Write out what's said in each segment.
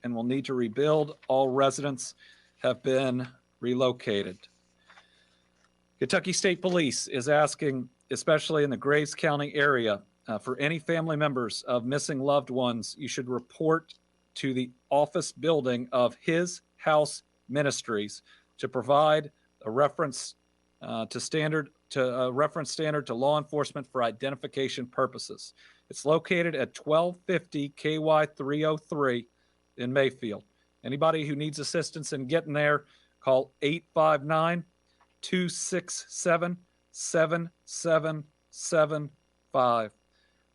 and will need to rebuild. All residents have been relocated. Kentucky State Police is asking, especially in the Graves County area, for any family members of missing loved ones, you should report to the office building of His House Ministries to provide a reference reference standard to law enforcement for identification purposes. It's located at 1250 KY 303 in Mayfield. Anybody who needs assistance in getting there, call 859 267 7775.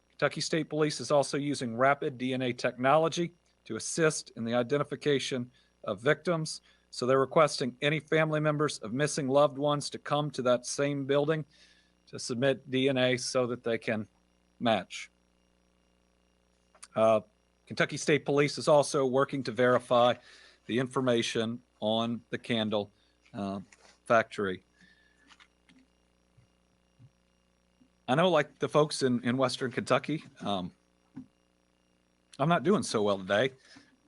Kentucky State Police is also using rapid DNA technology to assist in the identification of victims. So they're requesting any family members of missing loved ones to come to that same building to submit DNA so that they can match. Kentucky State Police is also working to verify the information on the candle factory. I know, like the folks in Western Kentucky, I'm not doing so well today,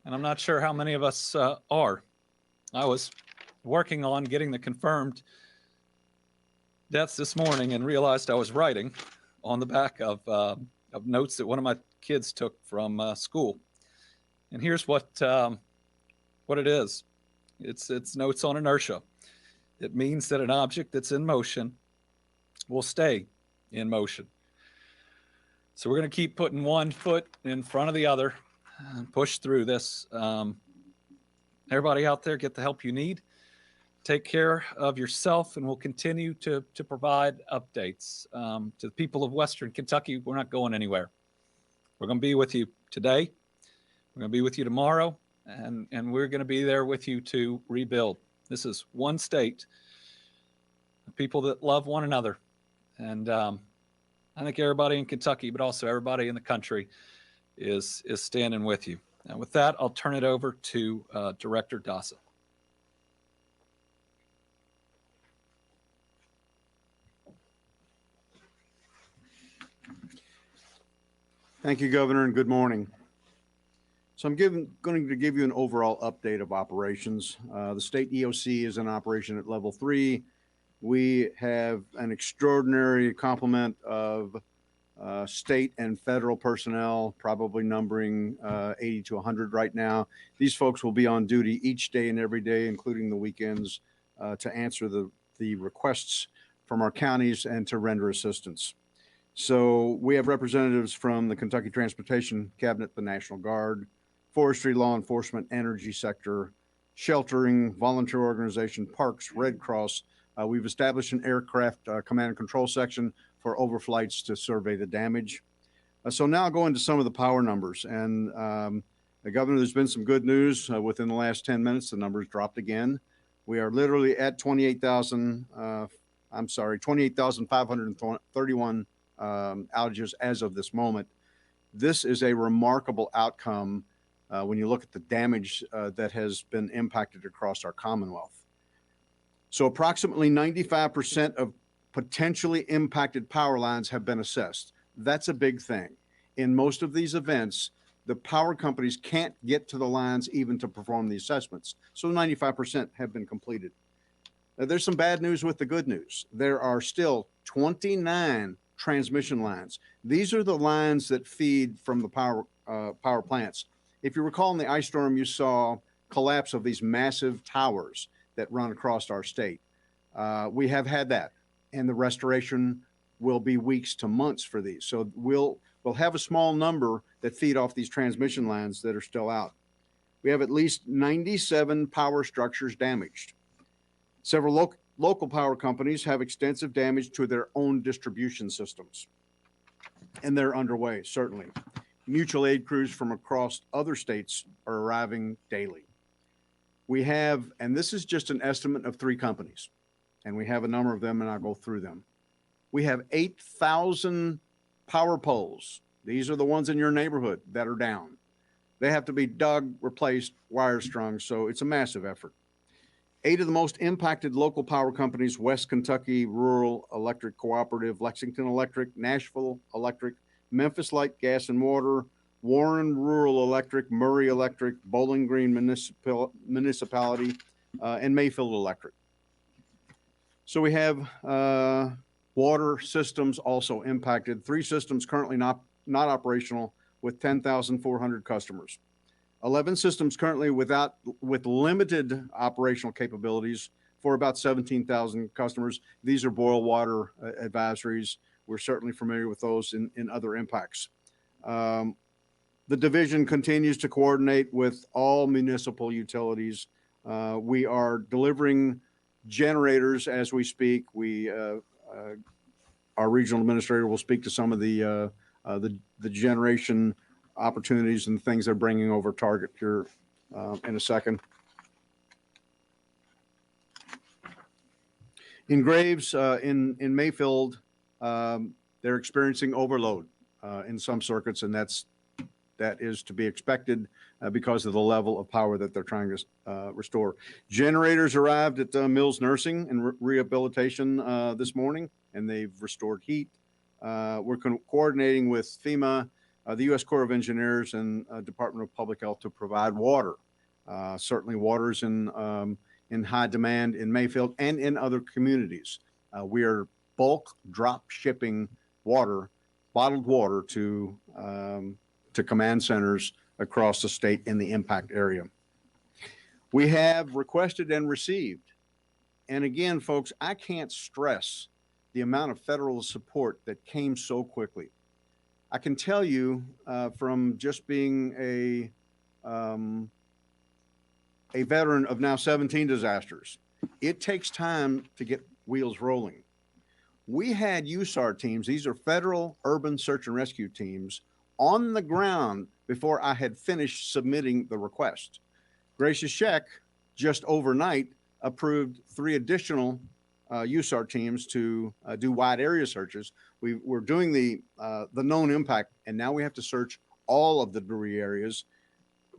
and I'm not sure how many of us are. I was working on getting the confirmed deaths this morning and realized I was writing on the back of notes that one of my kids took from school. And here's what it is. It's notes on inertia. It means that an object that's in motion will stay in motion. So we're going to keep putting one foot in front of the other and push through this. Everybody out there, get the help you need. Take care of yourself, and we'll continue to provide updates. To the people of Western Kentucky, we're not going anywhere. We're going to be with you today. We're going to be with you tomorrow, and we're going to be there with you to rebuild. This is one state, people that love one another. And I think everybody in Kentucky, but also everybody in the country is standing with you. And with that, I'll turn it over to Director Dawson. Thank you, Governor, and good morning. So I'm going to give you an overall update of operations. The state EOC is in operation at level 3. We have an extraordinary complement of state and federal personnel, probably numbering 80 to 100 right now. These folks will be on duty each day and every day, including the weekends, to answer the requests from our counties and to render assistance. So we have representatives from the Kentucky Transportation Cabinet, the National Guard, forestry, law enforcement, energy sector, sheltering, volunteer organization, parks, Red Cross. We've established an aircraft command and control section for overflights to survey the damage. So now I'll go into some of the power numbers. And the Governor, there's been some good news. Within the last 10 minutes, the numbers dropped again. We are literally at 28,531 outages as of this moment. This is a remarkable outcome when you look at the damage that has been impacted across our Commonwealth. So approximately 95% of potentially impacted power lines have been assessed. That's a big thing. In most of these events, the power companies can't get to the lines even to perform the assessments. So 95% have been completed. Now, there's some bad news with the good news. There are still 29 transmission lines. These are the lines that feed from the power plants. If you recall in the ice storm, you saw collapse of these massive towers that run across our state. We have had that, and the restoration will be weeks to months for these. So we'll have a small number that feed off these transmission lines that are still out. We have at least 97 power structures damaged. Several local power companies have extensive damage to their own distribution systems, and they're underway, certainly. Mutual aid crews from across other states are arriving daily. We have, and this is just an estimate of 3 companies, and we have a number of them, and I'll go through them. We have 8,000 power poles. These are the ones in your neighborhood that are down. They have to be dug, replaced, wire strung, so it's a massive effort. 8 of the most impacted local power companies: West Kentucky Rural Electric Cooperative, Lexington Electric, Nashville Electric, Memphis Light Gas and Water, Warren Rural Electric, Murray Electric, Bowling Green Municipality, and Mayfield Electric. So we have water systems also impacted. 3 systems currently not operational with 10,400 customers. 11 systems currently with limited operational capabilities for about 17,000 customers. These are boil water advisories. We're certainly familiar with those in other impacts. The division continues to coordinate with all municipal utilities. We are delivering generators as we speak. Our regional administrator will speak to some of the generation opportunities and things they're bringing over Target here in a second. In Graves, in Mayfield, they're experiencing overload in some circuits, and that is to be expected because of the level of power that they're trying to restore. Generators arrived at Mills Nursing and Rehabilitation this morning, and they've restored heat. We're coordinating with FEMA, the U.S. Corps of Engineers, and Department of Public Health to provide water. Certainly water is in high demand in Mayfield and in other communities. We are bulk drop shipping water, bottled water to command centers across the state in the impact area. We have requested and received. And again, folks, I can't stress the amount of federal support that came so quickly. I can tell you from just being a veteran of now 17 disasters, it takes time to get wheels rolling. We had USAR teams, these are federal urban search and rescue teams, on the ground before I had finished submitting the request. Gracious Sheck just overnight approved 3 additional USAR teams to do wide area searches. We're doing the known impact, and now we have to search all of the debris areas.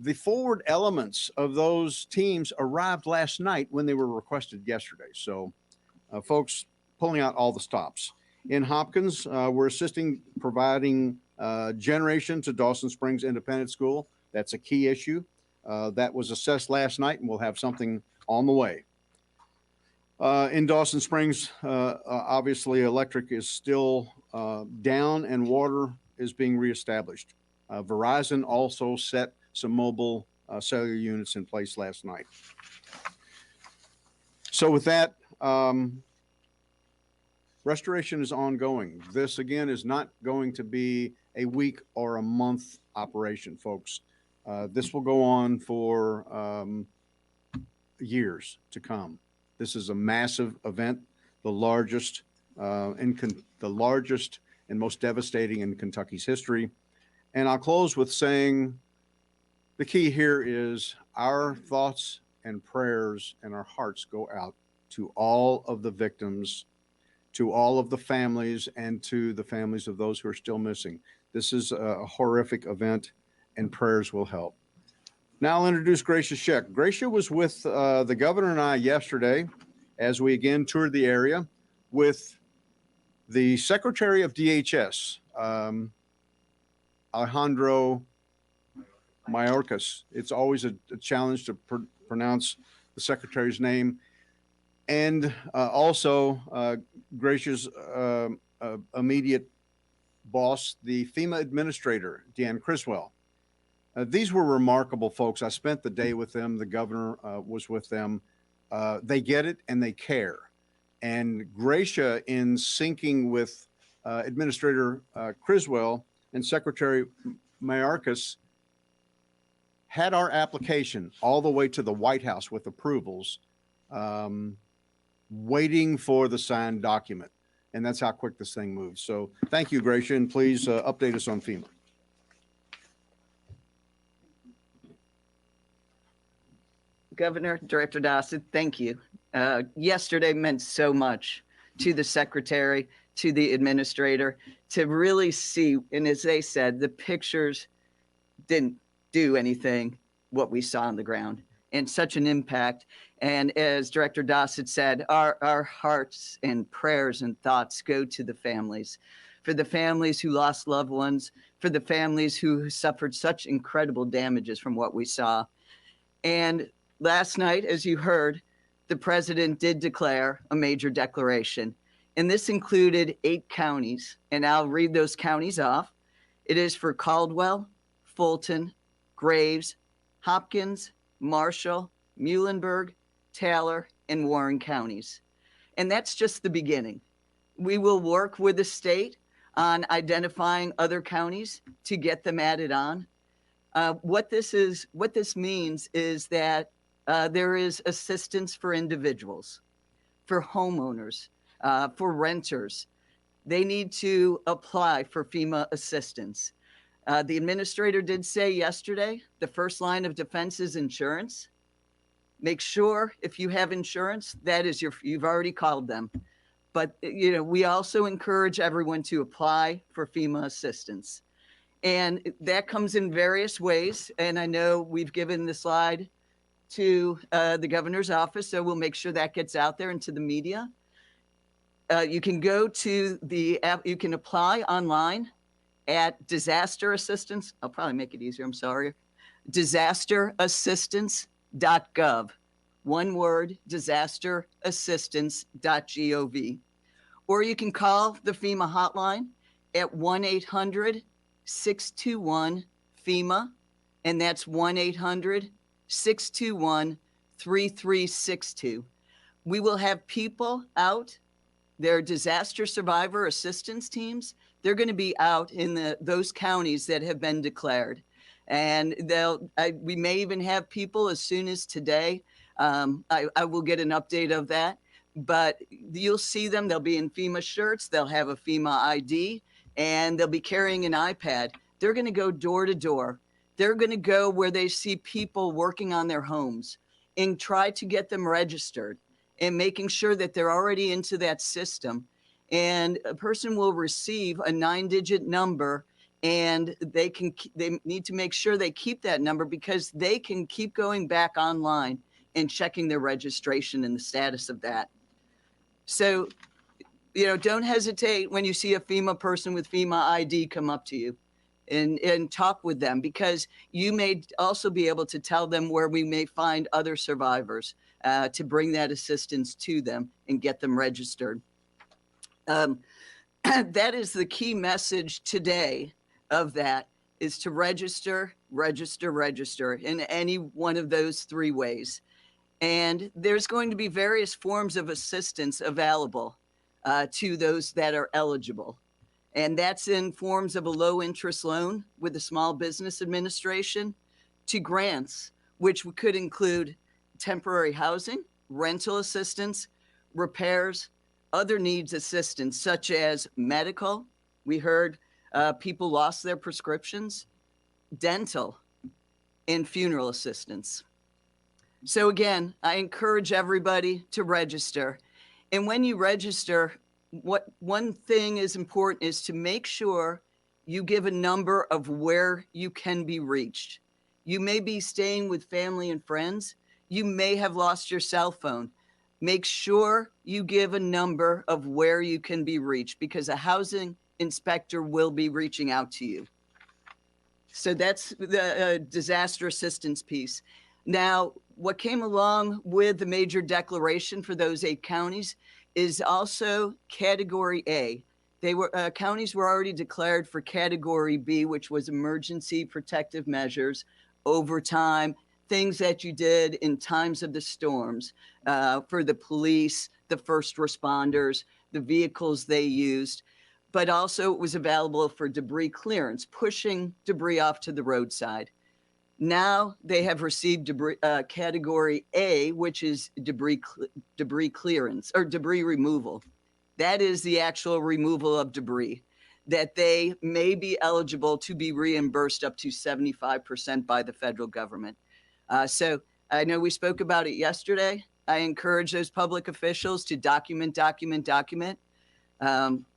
The forward elements of those teams arrived last night when they were requested yesterday. So folks, pulling out all the stops. In Hopkins, we're assisting providing generation to Dawson Springs Independent School. That's a key issue. That was assessed last night, and we'll have something on the way. In Dawson Springs, obviously electric is still down and water is being reestablished. Verizon also set some mobile cellular units in place last night. So with that, restoration is ongoing. This, again, is not going to be a week or a month operation, folks. This will go on for years to come. This is a massive event, the largest and most devastating in Kentucky's history. And I'll close with saying the key here is our thoughts and prayers and our hearts go out to all of the victims, to all of the families, and to the families of those who are still missing. This is a horrific event, and prayers will help. Now I'll introduce Gracia Sheck. Gracia was with the governor and I yesterday as we again toured the area with the Secretary of DHS, Alejandro Mayorkas. It's always a challenge to pronounce the secretary's name. And also Gracia's immediate boss, the FEMA administrator, Dan Criswell. These were remarkable folks. I spent the day with them. The governor was with them. They get it and they care. And Gracia, in syncing with Administrator Criswell and Secretary Mayorkas, had our application all the way to the White House with approvals, waiting for the signed document. And that's how quick this thing moves. So thank you, Gracia, and please update us on FEMA. Governor, Director Dossett, thank you. Yesterday meant so much to the secretary, to the administrator, to really see, and as they said, the pictures didn't do anything what we saw on the ground, and such an impact. And as Director Dossett said, our hearts and prayers and thoughts go to the families. For the families who lost loved ones, for the families who suffered such incredible damages from what we saw. And last night, as you heard, the president did declare a major declaration. And this included 8 counties. And I'll read those counties off. It is for Caldwell, Fulton, Graves, Hopkins, Marshall, Muhlenberg, Taylor, and Warren counties. And that's just the beginning. We will work with the state on identifying other counties to get them added on. What this means is that there is assistance for individuals, for homeowners, for renters. They need to apply for FEMA assistance. The administrator did say yesterday, the first line of defense is insurance. Make sure if you have insurance, that is you've already called them. But we also encourage everyone to apply for FEMA assistance. And that comes in various ways. And I know we've given the slide to the governor's office, so we'll make sure that gets out there into the media. You can go to the app, you can apply online at disaster assistance. I'll probably make it easier, I'm sorry. Disasterassistance.gov. One word, disasterassistance.gov. Or you can call the FEMA hotline at 1-800-621-FEMA, and that's 1-800-621-3362. We will have people out, their disaster survivor assistance teams. They're going to be out in those counties that have been declared. And we may even have people as soon as today. I will get an update of that, but you'll see them. They'll be in FEMA shirts. They'll have a FEMA ID, and they'll be carrying an iPad. They're going to go door to door. They're going to go where they see people working on their homes and try to get them registered and making sure that they're already into that system. And a person will receive a 9-digit number, and they need to make sure they keep that number because they can keep going back online and checking their registration and the status of that. So, don't hesitate when you see a FEMA person with FEMA ID come up to you and talk with them, because you may also be able to tell them where we may find other survivors to bring that assistance to them and get them registered. That is the key message today of that, is to register, register, register in any one of those 3 ways. And there's going to be various forms of assistance available to those that are eligible. And that's in forms of a low interest loan with the Small Business Administration, to grants, which could include temporary housing, rental assistance, repairs, other needs assistance, such as medical. We heard people lost their prescriptions, dental, and funeral assistance. So again, I encourage everybody to register. And when you register, one thing is important is to make sure you give a number of where you can be reached. You may be staying with family and friends. You may have lost your cell phone. Make sure you give a number of where you can be reached, because a housing inspector will be reaching out to you. So that's the disaster assistance piece. Now, what came along with the major declaration for those 8 counties is also Category A. Counties were already declared for Category B, which was emergency protective measures, overtime, things that you did in times of the storms, for the police, the first responders, the vehicles they used. But also it was available for debris clearance, pushing debris off to the roadside. Now they have received Category A, which is debris clearance or debris removal. That is the actual removal of debris, that they may be eligible to be reimbursed up to 75% by the federal government. So I know we spoke about it yesterday. I encourage those public officials to document.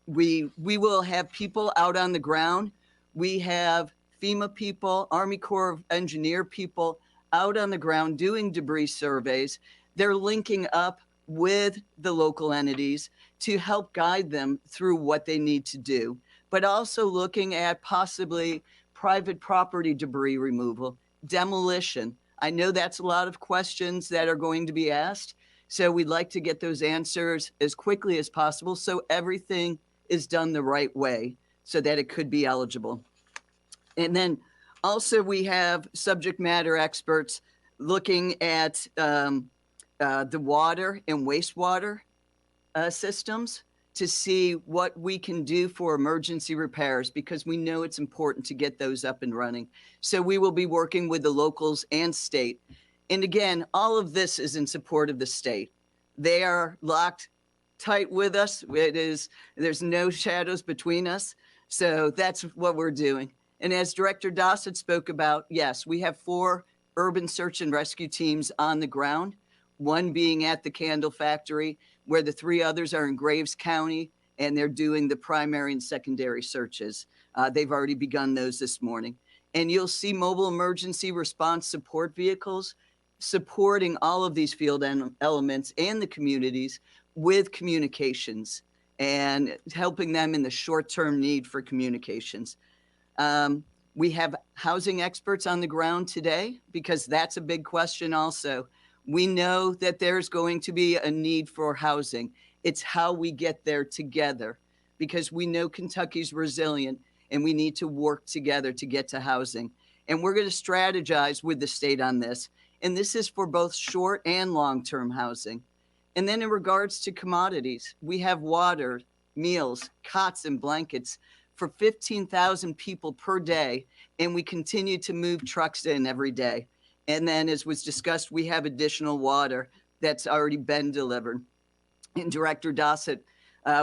We will have people out on the ground. We have FEMA people, Army Corps of Engineer people out on the ground doing debris surveys. They're linking up with the local entities to help guide them through what they need to do. but also looking at possibly private property debris removal, demolition. I know that's a lot of questions that are going to be asked. So we'd like to get those answers as quickly as possible so everything is done the right way so that it could be eligible. And then also we have subject matter experts looking at the water and wastewater systems to see what we can do for emergency repairs, because we know it's important to get those up and running. So we will be working with the locals and state. And again, all of this is in support of the state. They are locked tight with us. There's no shadows between us. So that's what we're doing. And as Director Dossett spoke about, yes, we have 4 urban search and rescue teams on the ground, one being at the candle factory, where the 3 others are in Graves County, and they're doing the primary and secondary searches. They've already begun those this morning. And you'll see mobile emergency response support vehicles supporting all of these field elements and the communities with communications and helping them in the short-term need for communications. We have housing experts on the ground today because that's a big question also. We know that there's going to be a need for housing. It's how we get there together, because we know Kentucky's resilient and we need to work together to get to housing. And we're going to strategize with the state on this. And this is for both short and long-term housing. And then in regards to commodities, we have water, meals, cots, and blankets for 15,000 people per day. And we continue to move trucks in every day. And then, as was discussed, we have additional water that's already been delivered. And Director Dossett,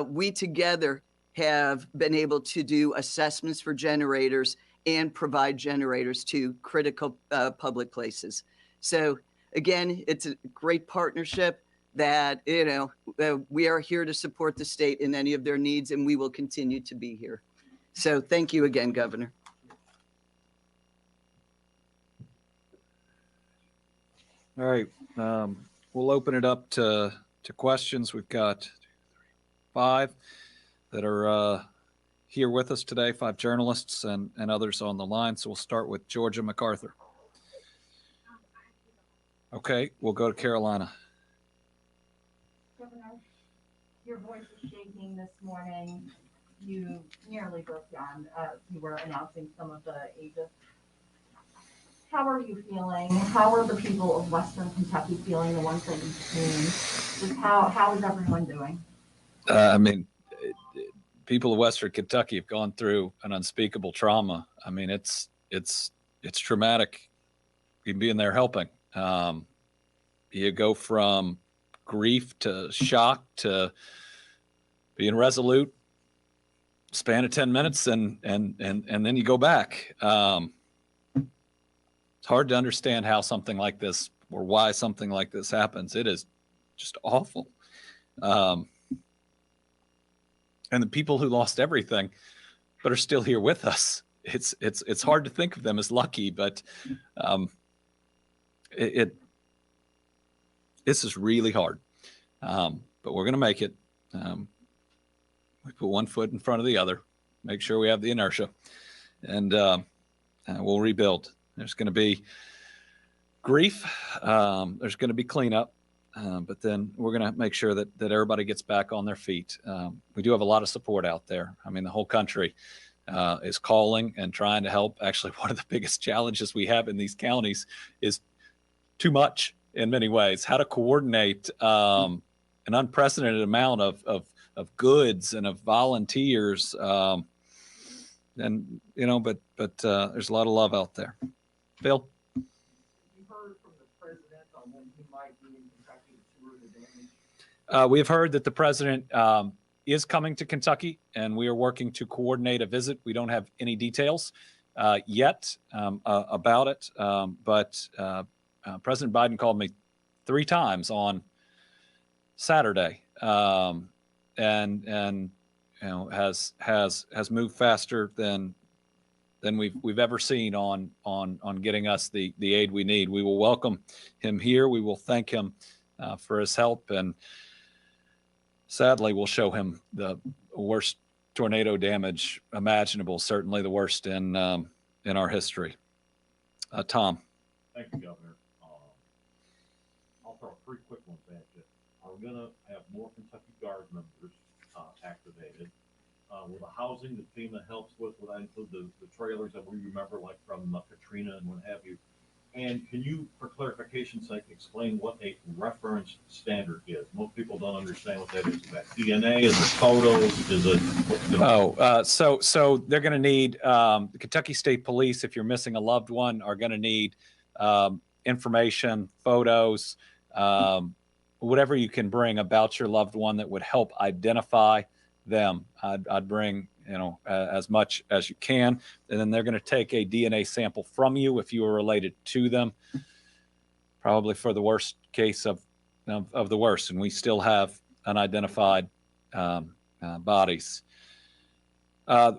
we together have been able to do assessments for generators and provide generators to critical public places. So again, it's a great partnership that, we are here to support the state in any of their needs, and we will continue to be here. So thank you again, Governor. All right, we'll open it up to questions. We've got 5 that are here with us today, 5 journalists and others on the line. So we'll start with Georgia MacArthur. Okay, we'll go to Carolina. Governor, your voice is shaking this morning. You nearly broke down. You were announcing some of the ages. How are you feeling? How are the people of Western Kentucky feeling, the ones that you've seen? Just how is everyone doing? I mean, people of Western Kentucky have gone through an unspeakable trauma. I mean, it's traumatic. Even being there helping. You go from grief to shock to being resolute, span of 10 minutes, and then you go back. It's hard to understand how something like this, or why something like this happens. It is just awful. And the people who lost everything but are still here with us, it's hard to think of them as lucky, but this is really hard. But we're going to make it. We put one foot in front of the other, make sure we have the inertia, and we'll rebuild. There's going to be grief. There's going to be cleanup. But then we're going to make sure that everybody gets back on their feet. We do have a lot of support out there. I mean, the whole country is calling and trying to help. Actually, one of the biggest challenges we have in these counties is too much in many ways. How to coordinate an unprecedented amount of goods and of volunteers. But there's a lot of love out there. Phil? Have you heard from the president on when he might be in Kentucky to tour the damage? We have heard that the president is coming to Kentucky, and we are working to coordinate a visit. We don't have any details yet about it, but President Biden called me 3 times on Saturday, and has moved faster than we've ever seen on getting us the aid we need. We will welcome him here. We will thank him for his help, and sadly, we'll show him the worst tornado damage imaginable, certainly the worst in our history. Tom. Thank you, Governor. I'll throw three quick ones at you. Are we gonna have more Kentucky Guard members activated? Will the housing that FEMA helps with, will that include the trailers that we remember, like from Katrina and what have you? And can you, for clarification's sake, explain what a reference standard is? Most people don't understand what that is. Is that DNA? Is it photos? Is it? So they're going to need the Kentucky State Police, if you're missing a loved one, are going to need information, photos, whatever you can bring about your loved one that would help identify them. I'd bring, as much as you can, and then they're going to take a DNA sample from you if you are related to them, probably for the worst case of the worst. And we still have unidentified bodies.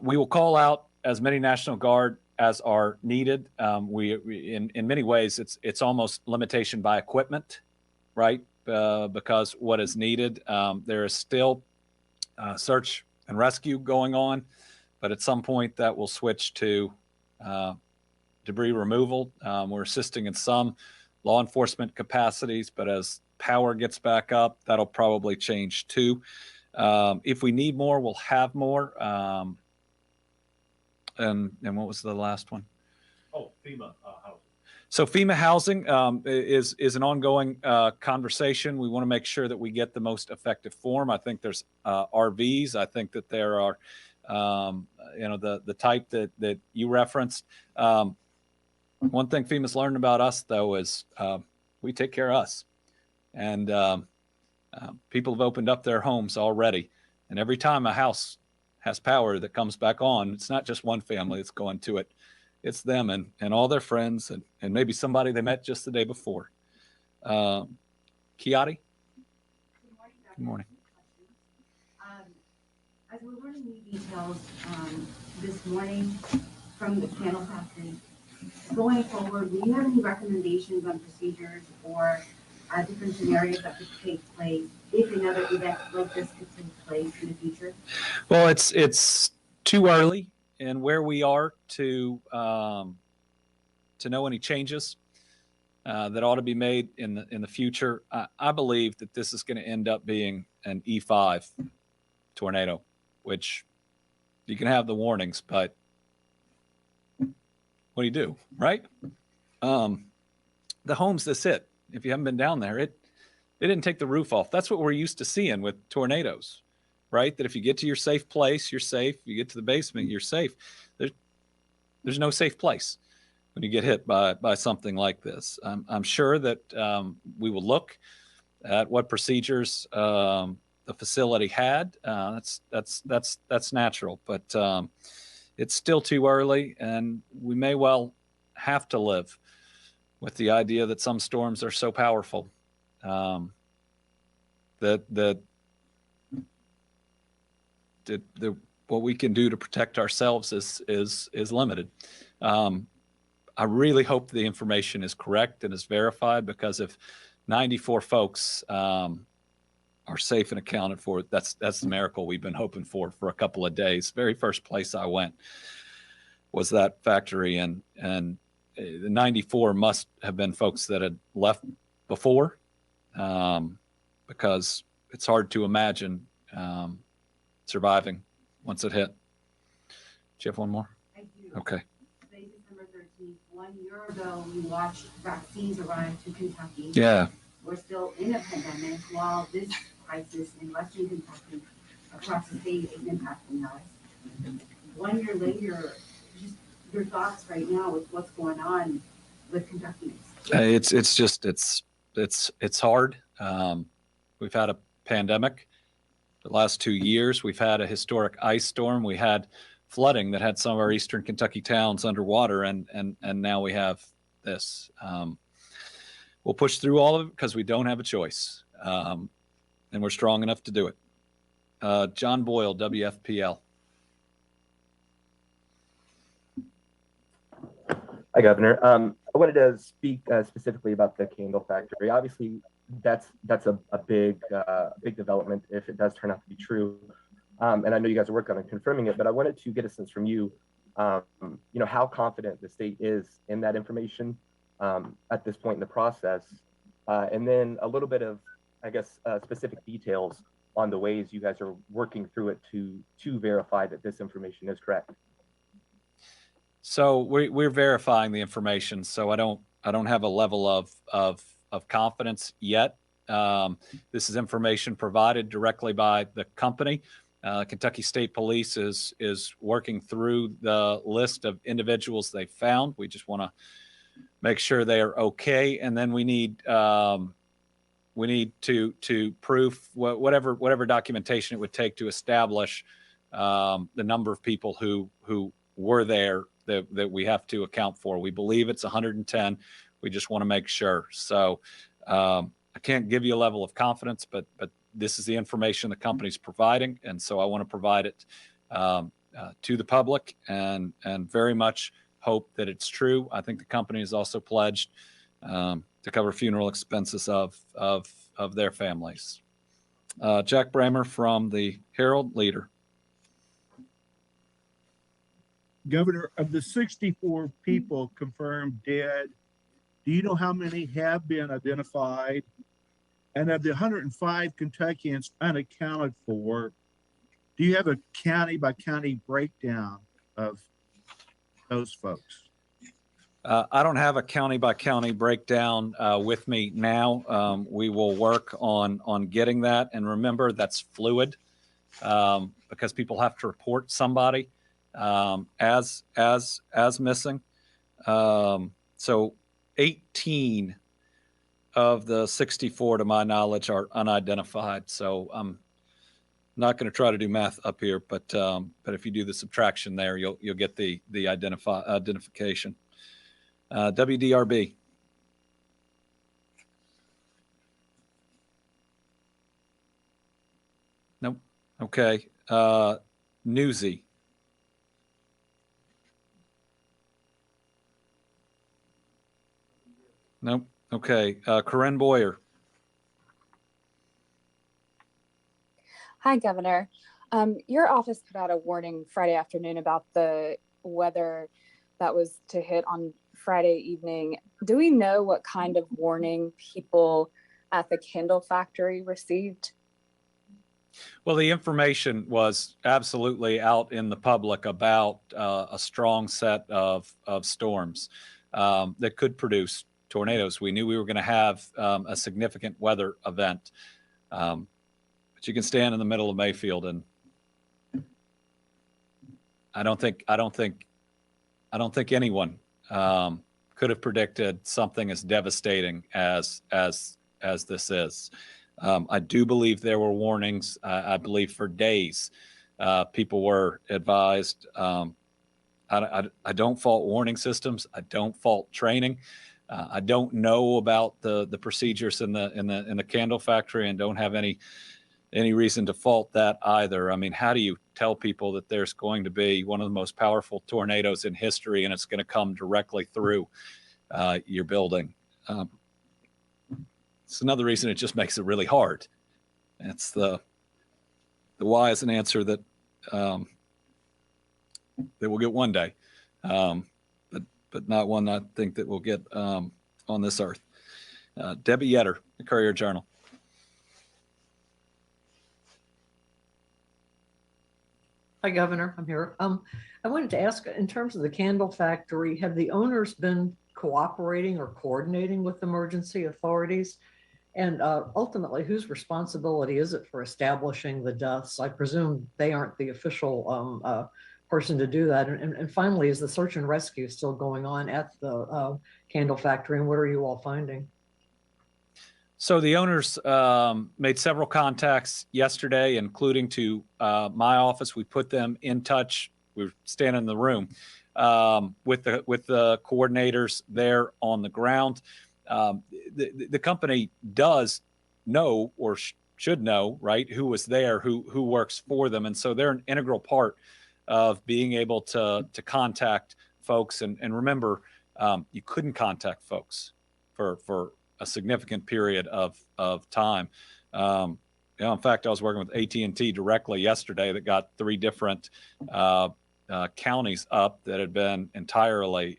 We will call out as many National Guard as are needed. We in many ways, it's almost limitation by equipment, right? Because what is needed, there is still search and rescue going on, but at some point that will switch to debris removal. We're assisting in some law enforcement capacities, but as power gets back up, that'll probably change too. If we need more, we'll have more. And what was the last one? Oh, FEMA housing. So FEMA housing is an ongoing conversation. We want to make sure that we get the most effective form. I think there's RVs. I think that there are, the type that you referenced. One thing FEMA's learned about us, though, is we take care of us. And people have opened up their homes already. And every time a house has power that comes back on, it's not just one family that's going to it. It's them and all their friends and maybe somebody they met just the day before. Kiati? Good morning. As we're learning new details this morning from the candle factory, going forward, do you have any recommendations on procedures or different scenarios that could take place if another event like this could take place in the future? Well, it's too early in where we are to know any changes that ought to be made in the future. I believe that this is going to end up being an E5 tornado, which you can have the warnings, but what do you do, right? The homes this hit, if you haven't been down there, it didn't take the roof off. That's what we're used to seeing with tornadoes, right? That if you get to your safe place, you're safe. You get to the basement, you're safe. There's no safe place when you get hit by something like this. I'm sure that we will look at what procedures the facility had. That's natural, but it's still too early, and we may well have to live with the idea that some storms are so powerful that what we can do to protect ourselves is limited. I really hope the information is correct and is verified, because if 94 folks are safe and accounted for, that's the miracle we've been hoping for a couple of days. Very first place I went was that factory, and the 94 must have been folks that had left before, because it's hard to imagine surviving once it hit. Do you have one more? I do. Okay. Today, December 13th, 1 year ago, we watched vaccines arrive to Kentucky. Yeah. We're still in a pandemic while this crisis in Western Kentucky across the state is impacting us. 1 year later, just your thoughts right now with what's going on with Kentucky. It's hard. We've had a pandemic the last 2 years. We've had a historic ice storm. We had flooding that had some of our eastern Kentucky towns underwater, and now we have this. We'll push through all of it because we don't have a choice, and we're strong enough to do it. John Boyle, WFPL. Hi, Governor. I wanted to speak specifically about the candle factory. Obviously, that's a big development if it does turn out to be true. And I know you guys are working on confirming it, but I wanted to get a sense from you, how confident the state is in that information at this point in the process. And then a little bit of, I guess, specific details on the ways you guys are working through it to verify that this information is correct. So we're verifying the information. So I don't have a level of confidence yet. This is information provided directly by the company. Kentucky State Police is working through the list of individuals they found. We just want to make sure they are okay, and then we need to proof whatever documentation it would take to establish the number of people who were there that we have to account for. We believe it's 110. We just want to make sure. So I can't give you a level of confidence, but this is the information the company's providing, and so I want to provide it to the public, and very much hope that it's true. I think the company has also pledged to cover funeral expenses of their families. Jack Bramer from the Herald Leader. Governor, of the 64 people confirmed dead, do you know how many have been identified? And of the 105 Kentuckians unaccounted for, do you have a county by county breakdown of those folks? I don't have a county by county breakdown with me now. We will work on getting that. And remember, that's fluid because people have to report somebody as missing. So 18 of the 64, to my knowledge, are unidentified. So I'm not going to try to do math up here, but if you do the subtraction there, you'll get the identification. WDRB. Nope. Okay. Newsy. Nope. Okay. Corinne Boyer. Hi, Governor. Your office put out a warning Friday afternoon about the weather that was to hit on Friday evening. Do we know what kind of warning people at the candle factory received? Well, the information was absolutely out in the public about a strong set of storms that could produce tornadoes. We knew we were going to have a significant weather event. But you can stand in the middle of Mayfield, and I don't think anyone could have predicted something as devastating as this is. I do believe there were warnings. I believe for days people were advised. I don't fault warning systems. I don't fault training. I don't know about the procedures in the candle factory, and don't have any reason to fault that either. I mean, how do you tell people that there's going to be one of the most powerful tornadoes in history and it's going to come directly through your building? It's another reason it just makes it really hard. It's the why is an answer that we'll get one day, but not one I think that we'll get on this earth. Debbie Yetter, the Courier-Journal. Hi, Governor. I'm here. I wanted to ask, in terms of the candle factory, have the owners been cooperating or coordinating with emergency authorities? And ultimately, whose responsibility is it for establishing the deaths? I presume they aren't the official person to do that. And finally, is the search and rescue still going on at the candle factory? And what are you all finding? So the owners made several contacts yesterday, including to my office. We put them in touch. We were standing in the room with the coordinators there on the ground. The company does know, or should know, right, who was there, who works for them, and so they're an integral part of being able to contact folks. And remember, you couldn't contact folks for a significant period of time. You know, in fact, I was working with AT&T directly yesterday that got 3 different counties up that had been entirely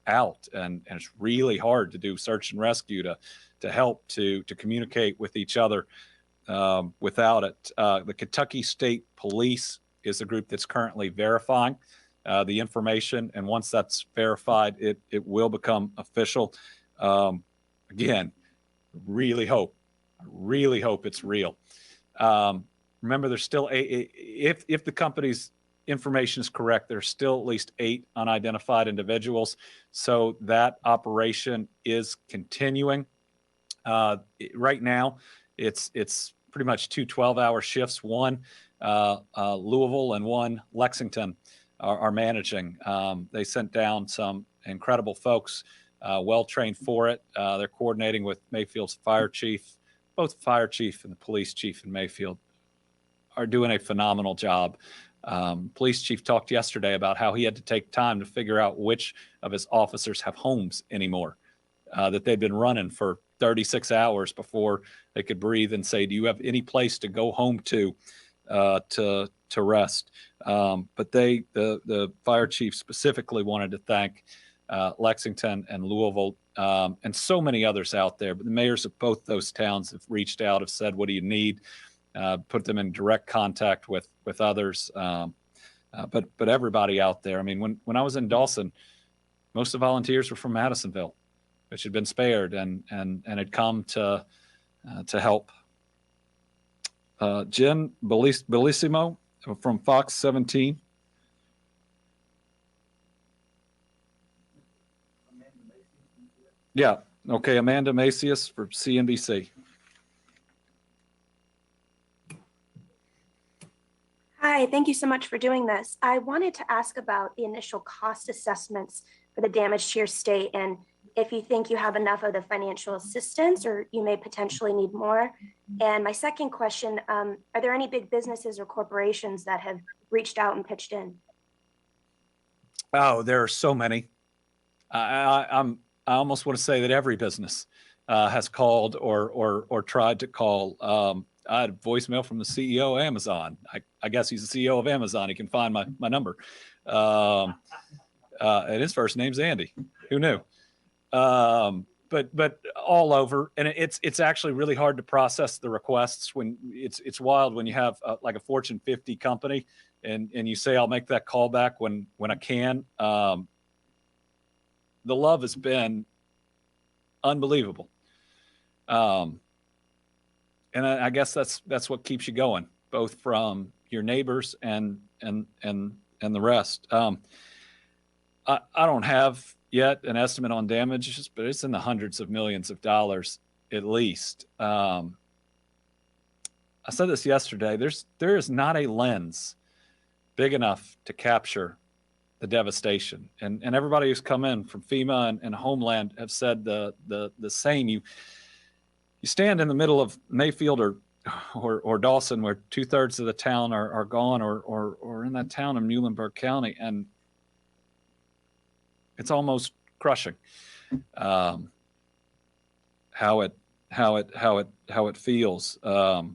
out, and it's really hard to do search and rescue to help to communicate with each other without it. The Kentucky State Police is the group that's currently verifying the information, and once that's verified, it will become official. Again, really hope it's real. Remember, there's still if the company's information is correct, there's still at least 8 unidentified individuals. So that operation is continuing. Right now, it's pretty much 2 12-hour shifts. One Louisville and one Lexington are managing. They sent down some incredible folks, well trained for it. They're coordinating with Mayfield's fire chief. Both the fire chief and the police chief in Mayfield are doing a phenomenal job. Police chief talked yesterday about how he had to take time to figure out which of his officers have homes anymore, that they'd been running for 36 hours before they could breathe and say, do you have any place to go home to rest? But the fire chief specifically wanted to thank Lexington and Louisville, and so many others out there. But the mayors of both those towns have reached out, have said, what do you need? Put them in direct contact with others. But everybody out there, I mean, when I was in Dawson, most of the volunteers were from Madisonville, which had been spared and had come to help. Jen Bellissimo from Fox 17. Yeah. Okay. Amanda Macias for CNBC. Hi, thank you so much for doing this. I wanted to ask about the initial cost assessments for the damage to your state, and if you think you have enough of the financial assistance or you may potentially need more. And my second question, are there any big businesses or corporations that have reached out and pitched in? Oh, there are so many. I almost want to say that every business has called or tried to call. I had a voicemail from the CEO of Amazon. I guess he's the CEO of Amazon. He can find my number. And his first name's Andy. Who knew? But all over, and it's actually really hard to process the requests when it's wild when you have like a Fortune 50 company and you say, I'll make that call back when I can. The love has been unbelievable. And I guess that's what keeps you going, both from your neighbors and the rest. I don't have yet an estimate on damages, but it's in the hundreds of millions of dollars at least. I said this yesterday. There is not a lens big enough to capture the devastation, and everybody who's come in from FEMA and Homeland have said the same. You stand in the middle of Mayfield or Dawson, where 2/3 of the town are gone, or in that town in Muhlenberg County, and it's almost crushing how it feels. But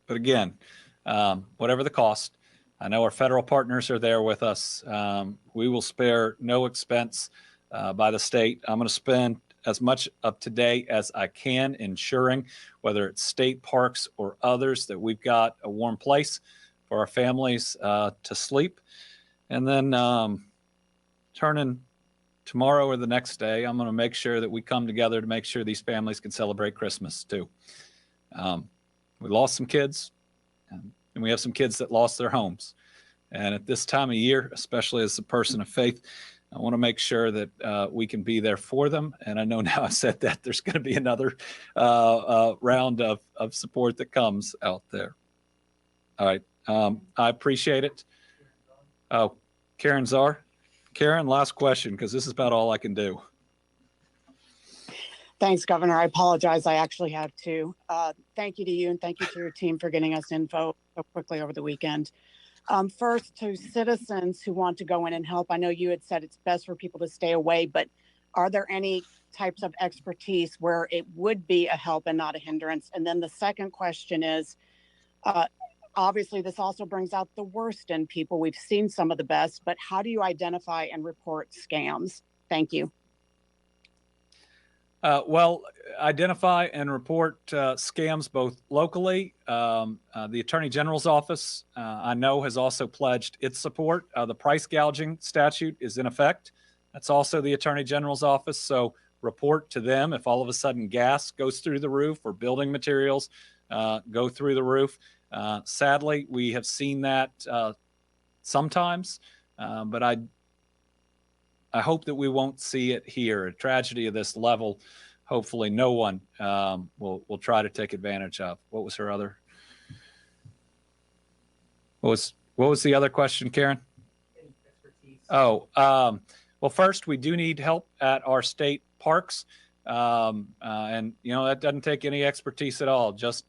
again, whatever the cost, I know our federal partners are there with us. We will spare no expense by the state. I'm going to spend as much of today as I can ensuring, whether it's state parks or others, that we've got a warm place for our families to sleep. And then turning tomorrow or the next day, I'm going to make sure that we come together to make sure these families can celebrate Christmas too. We lost some kids, and we have some kids that lost their homes. And at this time of year, especially as a person of faith, I want to make sure that we can be there for them. And I know now I've said that there's going to be another round of support that comes out there. All right. I appreciate it. Oh, Karen Czar. Karen, last question, because this is about all I can do. Thanks, Governor. I apologize. I actually have two. Thank you to you and thank you to your team for getting us info so quickly over the weekend. First, to citizens who want to go in and help, I know you had said it's best for people to stay away, but are there any types of expertise where it would be a help and not a hindrance? And then the second question is, obviously this also brings out the worst in people. We've seen some of the best, but how do you identify and report scams? Thank you. Well, identify and report scams both locally. The Attorney General's office, I know, has also pledged its support. The price gouging statute is in effect. That's also the Attorney General's office. So report to them if all of a sudden gas goes through the roof or building materials go through the roof. Sadly, we have seen that sometimes, but I hope that we won't see it here. A tragedy of this level, hopefully no one will try to take advantage of. What was her other? What was the other question, Karen? Oh, well, first we do need help at our state parks, and that doesn't take any expertise at all. Just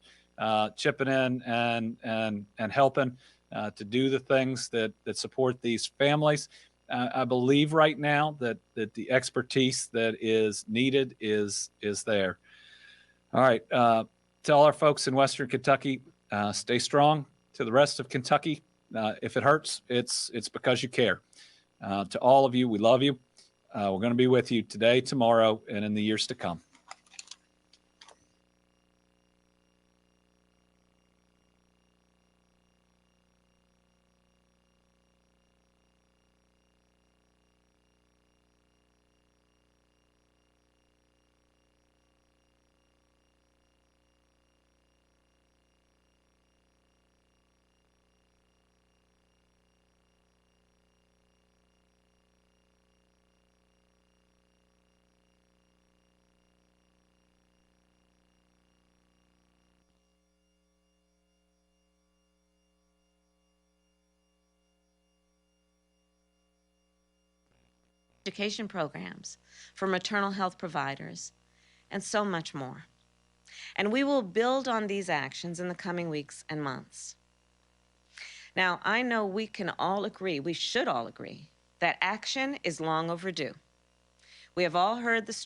chipping in and helping to do the things that support these families. I believe right now that the expertise that is needed is there. All right, to all our folks in Western Kentucky, stay strong. To the rest of Kentucky, if it hurts, it's because you care. To all of you, we love you. We're going to be with you today, tomorrow, and in the years to come. Education programs for maternal health providers, and so much more. And we will build on these actions in the coming weeks and months. Now, I know we can all agree, we should all agree, that action is long overdue. We have all heard the